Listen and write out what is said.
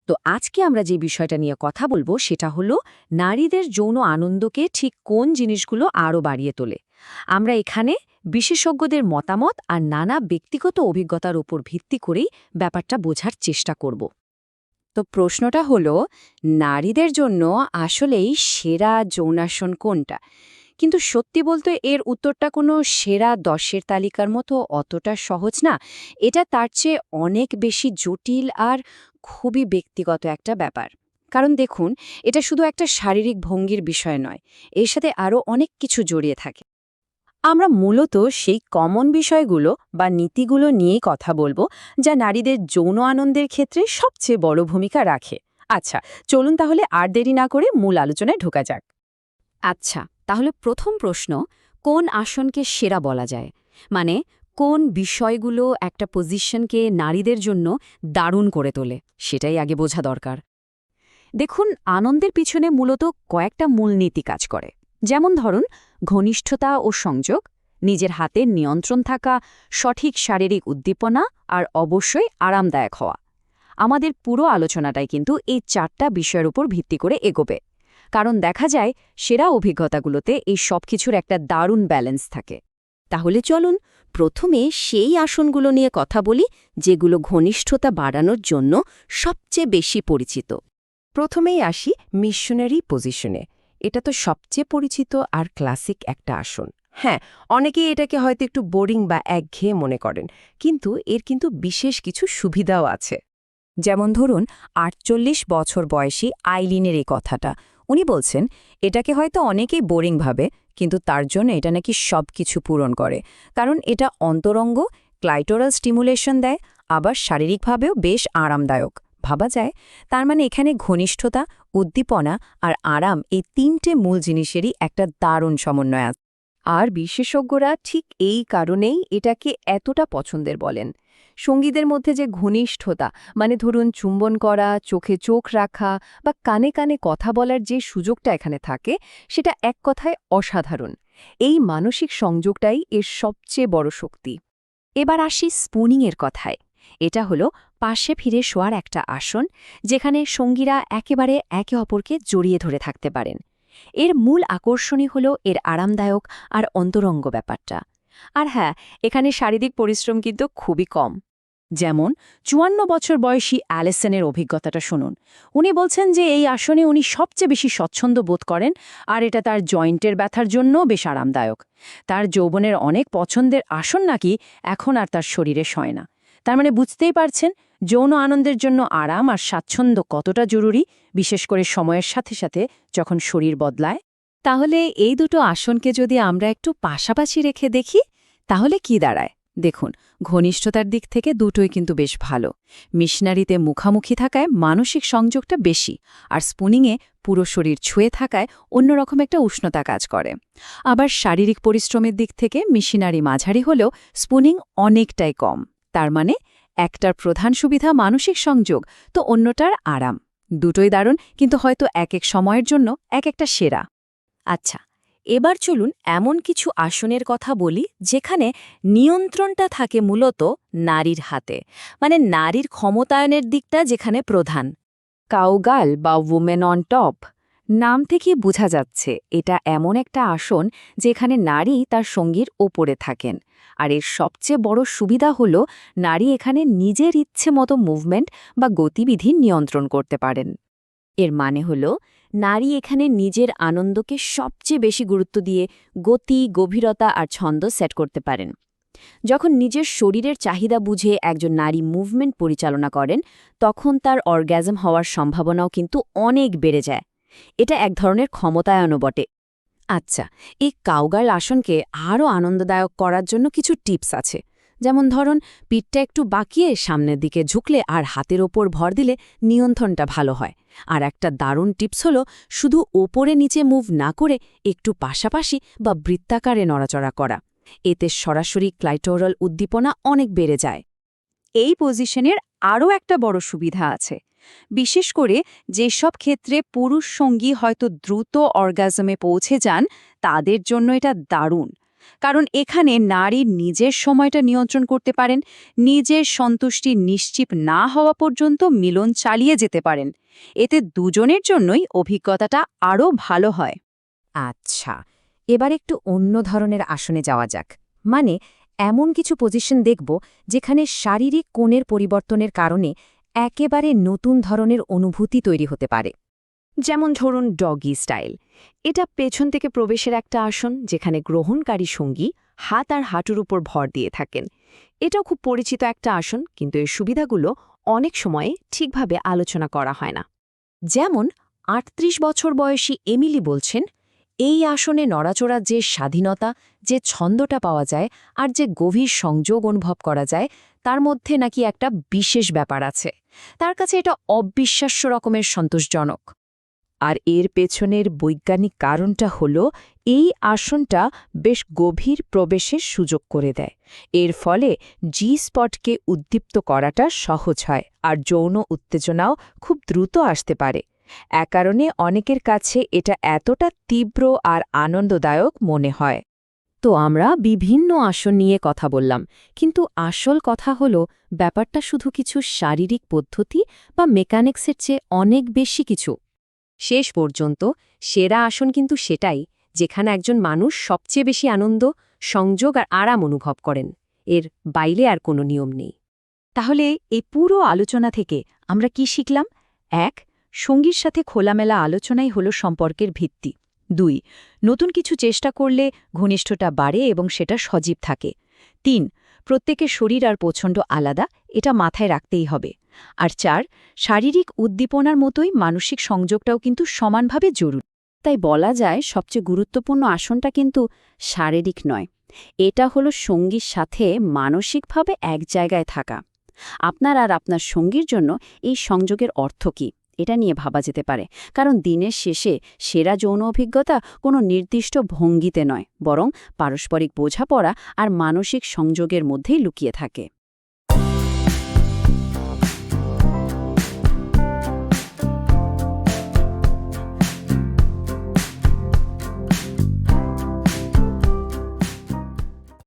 তো আজকে আমরা যে বিষয়টা নিয়ে কথা বলবো সেটা হলো নারীদের যৌন আনন্দকে ঠিক কোন জিনিসগুলো আরও বাড়িয়ে তোলে। আমরা এখানে বিশেষজ্ঞদের মতামত আর নানা ব্যক্তিগত অভিজ্ঞতার উপর ভিত্তি করেই ব্যাপারটা বোঝার চেষ্টা করব। তো প্রশ্নটা হলো, নারীদের জন্য আসলেই সেরা যৌনাসন কোনটা? কিন্তু সত্যি বলতে এর উত্তরটা কোনো সেরা 10-এর তালিকার মতো অতটা সহজ না। এটা তার চেয়ে অনেক বেশি জটিল আর খুবই ব্যক্তিগত একটা ব্যাপার। কারণ দেখুন, এটা শুধু একটা শারীরিক ভঙ্গির বিষয় নয়, এর সাথে আরও অনেক কিছু জড়িয়ে থাকে। আমরা মূলত সেই কমন বিষয়গুলো বা নীতিগুলো নিয়েই কথা বলবো, যা নারীদের যৌন আনন্দের ক্ষেত্রে সবচেয়ে বড় ভূমিকা রাখে। আচ্ছা, চলুন তাহলে আর দেরি না করে মূল আলোচনায় ঢোকা যাক। আচ্ছা, তাহলে প্রথম প্রশ্ন, কোন আসনকে সেরা বলা যায়? মানে কোন বিষয়গুলো একটা পজিশনকে নারীদের জন্য দারুণ করে তোলে, সেটাই আগে বোঝা দরকার। দেখুন, আনন্দের পিছনে মূলত কয়েকটা মূলনীতি কাজ করে। যেমন ধরুন, ঘনিষ্ঠতা ও সংযোগ, নিজের হাতে নিয়ন্ত্রণ থাকা, সঠিক শারীরিক উদ্দীপনা আর অবশ্যই আরামদায়ক হওয়া। আমাদের পুরো আলোচনাটাই কিন্তু এই 4টা বিষয়ের উপর ভিত্তি করে এগোবে। কারণ দেখা যায় সেরা অভিজ্ঞতাগুলোতে এই সবকিছুর একটা দারুণ ব্যালেন্স থাকে। তাহলে চলুন প্রথমে সেই আসনগুলো নিয়ে কথা বলি যেগুলো ঘনিষ্ঠতা বাড়ানোর জন্য সবচেয়ে বেশি পরিচিত। প্রথমেই আসি মিশনারি পজিশনে। এটা তো সবচেয়ে পরিচিত আর ক্লাসিক একটা আসন। হ্যাঁ, অনেকেই এটাকে হয়তো একটু বোরিং বা একঘেয়ে মনে করেন, কিন্তু এর কিন্তু বিশেষ কিছু সুবিধাও আছে। যেমন ধরুন, ৪৮ বছর বয়সী আইলিনের এই কথাটা উনি বলছেন, এটাকে হয়তো অনেকেই বোরিং ভাবে, কিন্তু তার জন্য এটা নাকি সব কিছু পূরণ করে। কারণ এটা অন্তরঙ্গ, ক্লাইটোরাল স্টিমুলেশন দেয়, আবার শারীরিকভাবেও বেশ আরামদায়ক। ভাবা যায়, তার মানে এখানে ঘনিষ্ঠতা, উদ্দীপনা আর আরাম এই 3টে মূল জিনিসেরই একটা দারুণ সমন্বয় আছে। আর বিশেষজ্ঞরা ঠিক এই কারণেই এটাকে এতটা পছন্দের বলেন। সঙ্গীদের মধ্যে যে ঘনিষ্ঠতা, মানে ধরুন চুম্বন করা, চোখে চোখ রাখা বা কানে কানে কথা বলার যে সুযোগটা এখানে থাকে, সেটা এক কথায় অসাধারণ। এই মানসিক সংযোগটাই এর সবচেয়ে বড় শক্তি। এবার আসি স্পুনিংয়ের কথায়। এটা হলো পাশে ফিরে শোয়ার একটা আসন, যেখানে সঙ্গীরা একেবারে একে অপরকে জড়িয়ে ধরে থাকতে পারেন। এর মূল আকর্ষণই হলো এর আরামদায়ক আর অন্তরঙ্গ ব্যাপারটা। আর হ্যাঁ, এখানে শারীরিক পরিশ্রম কিন্তু খুবই কম। যেমন ৫৪ বছর বয়সী অ্যালিসনের অভিজ্ঞতাটা শুনুন। উনি বলছেন যে এই আসনে উনি সবচেয়ে বেশি স্বচ্ছন্দ বোধ করেন, আর এটা তার জয়েন্টের ব্যথার জন্য বেশ আরামদায়ক। তার যৌবনের অনেক পছন্দের আসন নাকি এখন আর তার শরীরে সয় না। তার মানে বুঝতেই পারছেন, যৌন আনন্দের জন্য আরাম আর স্বাচ্ছন্দ্য কতটা জরুরি, বিশেষ করে সময়ের সাথে সাথে যখন শরীর বদলায়। তাহলে এই দুটো আসনকে যদি আমরা একটু পাশাপাশি রেখে দেখি, তাহলে কি দাঁড়ায়? দেখুন, ঘনিষ্ঠতার দিক থেকে দুটোই কিন্তু বেশ ভালো। মিশনারিতে মুখামুখি থাকায় মানসিক সংযোগটা বেশি, আর স্পুনিংয়ে পুরো শরীর ছুঁয়ে থাকায় অন্যরকম একটা উষ্ণতা কাজ করে। আবার শারীরিক পরিশ্রমের দিক থেকে মিশনারি মাঝারি হলেও স্পুনিং অনেকটাই কম। তার মানে একটার প্রধান সুবিধা মানসিক সংযোগ, তো অন্যটার আরাম। দুটোই দারুণ, কিন্তু হয়তো এক এক সময়ের জন্য এক একটা সেরা। আচ্ছা, এবার চলুন এমন কিছু আসনের কথা বলি যেখানে নিয়ন্ত্রণটা থাকে মূলত নারীর হাতে, মানে নারীর ক্ষমতায়নের দিকটা যেখানে প্রধান। কাউগাল বা উমেন অন টপ নাম থেকে বোঝা যাচ্ছে এটা এমন একটা আসন যেখানে নারী তার সঙ্গীর ওপরে থাকেন। আর এর সবচেয়ে বড় সুবিধা হলো নারী এখানে নিজের ইচ্ছে মতো মুভমেন্ট বা গতিবিধি নিয়ন্ত্রণ করতে পারেন। এর মানে হলো নারী এখানে নিজের আনন্দকে সবচেয়ে বেশি গুরুত্ব দিয়ে গতি, গভীরতা আর ছন্দ সেট করতে পারেন। যখন নিজের শরীরের চাহিদা বুঝে একজন নারী মুভমেন্ট পরিচালনা করেন, তখন তার অর্গ্যাজম হওয়ার সম্ভাবনাও কিন্তু অনেক বেড়ে যায়। এটা এক ধরনের ক্ষমতায়নও বটে। আচ্ছা, এই কাউগার্ল আসনকে আরও আনন্দদায়ক করার জন্য কিছু টিপস আছে। যেমন ধরুন, পিঠটা একটু বাঁকিয়ে সামনের দিকে ঝুঁকলে আর হাতের ওপর ভর দিলে নিয়ন্ত্রণটা ভালো হয়। আর একটা দারুণ টিপস হলো শুধু ওপরে নিচে মুভ না করে একটু পাশাপাশি বা বৃত্তাকারে নড়াচড়া করা। এতে সরাসরি ক্লাইটোরাল উদ্দীপনা অনেক বেড়ে যায়। এই পজিশনের আরও একটা বড় সুবিধা আছে, বিশেষ করে যেসব ক্ষেত্রে পুরুষ সঙ্গী হয়তো দ্রুত অর্গাজমে পৌঁছে যান, তাদের জন্য এটা দারুণ। কারণ এখানে নারীর নিজের সময়টা নিয়ন্ত্রণ করতে পারেন, নিজের সন্তুষ্টি নিশ্চিত না হওয়া পর্যন্ত মিলন চালিয়ে যেতে পারেন। এতে দুজনের জন্যই অভিজ্ঞতাটা আরও ভালো হয়। আচ্ছা, এবার একটু অন্য ধরনের আসনে যাওয়া যাক। মানে এমন কিছু পজিশন দেখব যেখানে শারীরিক কোণের পরিবর্তনের কারণে একেবারে নতুন ধরনের অনুভূতি তৈরি হতে পারে। যেমন ধরুন ডগি স্টাইল। এটা পেছন থেকে প্রবেশের একটা আসন, যেখানে গ্রহণকারী সঙ্গী হাত আর হাঁটুর উপর ভর দিয়ে থাকেন। এটাও খুব পরিচিত একটা আসন, কিন্তু এর সুবিধাগুলো অনেক সময়ে ঠিকভাবে আলোচনা করা হয় না। যেমন ৩৮ বছর বয়সী এমিলি বলছেন, এই আসনে নড়াচড়ার যে স্বাধীনতা, যে ছন্দটা পাওয়া যায় আর যে গভীর সংযোগ অনুভব করা যায়, তার মধ্যে নাকি একটা বিশেষ ব্যাপার আছে। তার কাছে এটা অবিশ্বাস্য রকমের সন্তোষজনক। আর এর পেছনের বৈজ্ঞানিক কারণটা হলো এই আসনটা বেশ গভীর প্রবেশের সুযোগ করে দেয়। এর ফলে জি স্পটকে উদ্দীপ্ত করাটা সহজ হয় আর যৌন উত্তেজনাও খুব দ্রুত আসতে পারে। কারণে অনেকের কাছে এটা এতটা তীব্র আর আনন্দদায়ক মনে হয়। তো আমরা বিভিন্ন আসন নিয়ে কথা বললাম, কিন্তু আসল কথা হলো ব্যাপারটা শুধু কিছু শারীরিক পদ্ধতি বা মেকানিক্সের চেয়ে অনেক বেশি কিছু। শেষ পর্যন্ত সেরা আসন কিন্তু সেটাই, যেখানে একজন মানুষ সবচেয়ে বেশি আনন্দ, সংযোগ আর আরাম অনুভব করেন। এর বাইরে আর কোনো নিয়ম নেই। তাহলে এই পুরো আলোচনা থেকে আমরা কি শিখলাম? ১. সঙ্গীর সাথে খোলামেলা আলোচনাই হলো সম্পর্কের ভিত্তি। ২. নতুন কিছু চেষ্টা করলে ঘনিষ্ঠতা বাড়ে এবং সেটা সজীব থাকে। ৩. প্রত্যেকের শরীর আর পছন্দ আলাদা, এটা মাথায় রাখতেই হবে। আর ৪. শারীরিক উদ্দীপনার মতোই মানসিক সংযোগটাও কিন্তু সমানভাবে জরুরি। তাই বলা যায় সবচেয়ে গুরুত্বপূর্ণ আসনটা কিন্তু শারীরিক নয়, এটা হলো সঙ্গীর সাথে মানসিকভাবে এক জায়গায় থাকা। আপনার আর আপনার সঙ্গীর জন্য এই সংযোগের অর্থ কী, এটা নিয়ে ভাবা যেতে পারে। কারণ দিনের শেষে সেরা যৌন অভিজ্ঞতা কোনো নির্দিষ্ট ভঙ্গিতে নয়, বরং পারস্পরিক বোঝাপড়া আর মানসিক সংযোগের মধ্যেই লুকিয়ে থাকে।